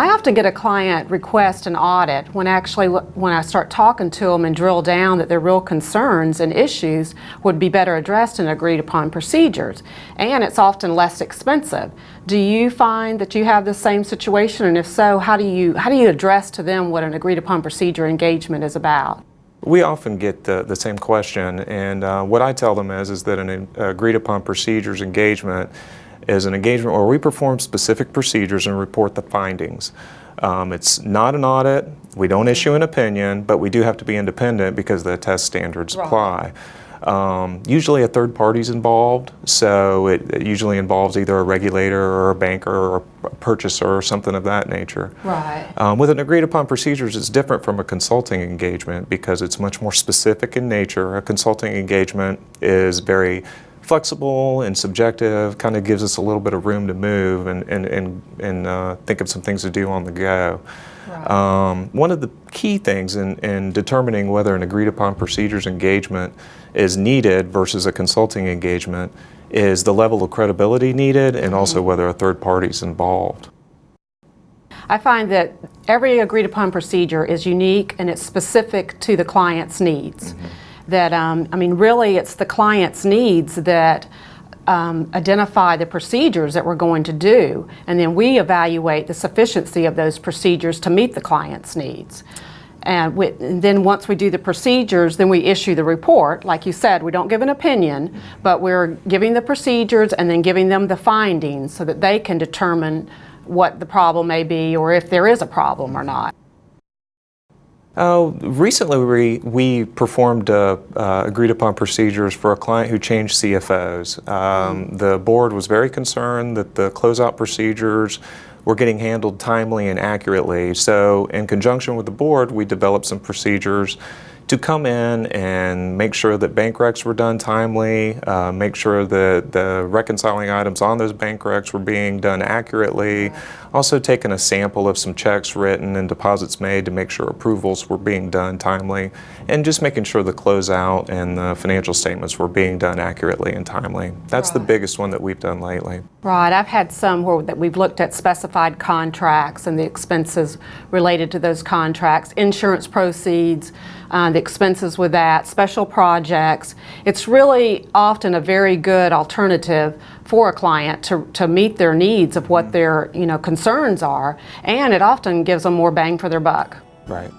I often get a client request an audit when I start talking to them and drill down that their real concerns and issues would be better addressed in agreed upon procedures. And it's often less expensive. Do you find that you have the same situation? And if so, how do you address to them what an agreed upon procedure engagement is about? We often get the same question, and what I tell them is that an agreed upon procedures engagement is an engagement where we perform specific procedures and report the findings. It's not an audit, we don't issue an opinion, but we do have to be independent because the test standards apply. Usually a third party's involved, so it usually involves either a regulator or a banker or a purchaser or something of that nature. Right. With an agreed upon procedures, it's different from a consulting engagement because it's much more specific in nature. A consulting engagement is very flexible and subjective, kind of gives us a little bit of room to move and think of some things to do on the go. Right. One of the key things in determining whether an agreed upon procedures engagement is needed versus a consulting engagement is the level of credibility needed and also whether a third party is involved. I find that every agreed upon procedure is unique and it's specific to the client's needs. That, I mean, really it's the client's needs that identify the procedures that we're going to do, and then we evaluate the sufficiency of those procedures to meet the client's needs. And then once we do the procedures, then we issue the report. Like you said, we don't give an opinion, but we're giving the procedures and then giving them the findings so that they can determine what the problem may be or if there is a problem or not. Recently we performed agreed upon procedures for a client who changed CFOs. The board was very concerned that the closeout procedures were getting handled timely and accurately. So in conjunction with the board, we developed some procedures to come in and make sure that bank recs were done timely, make sure that the reconciling items on those bank recs were being done accurately, also taking a sample of some checks written and deposits made to make sure approvals were being done timely, and just making sure the closeout and the financial statements were being done accurately and timely. That's the biggest one that we've done lately. Right, I've had some that we've looked at specified contracts and the expenses related to those contracts, insurance proceeds, the expenses with that, special projects. It's really often a very good alternative for a client to meet their needs of what their concerns are, and it often gives them more bang for their buck. Right.